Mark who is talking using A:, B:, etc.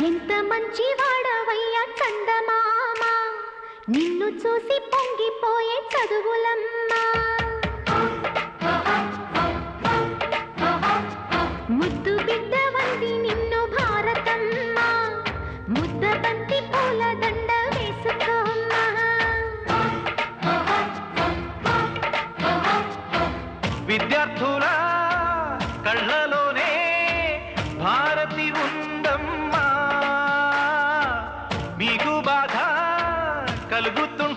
A: ఎంత మంచి వాడవయ్యా చందమామ, నిన్ను చూసి పొంగిపోయే చదువులమ్మా. ముద్దు బిడ్డ వంది నిన్ను భారతమ్మ, ముద్ద బంతి పూల దండ వేసుకోమ్మా.
B: విద్యార్థుల కళ్ళలోనే భారతి ఉందమ్మా, మీకు బాధ కలుగుతుంది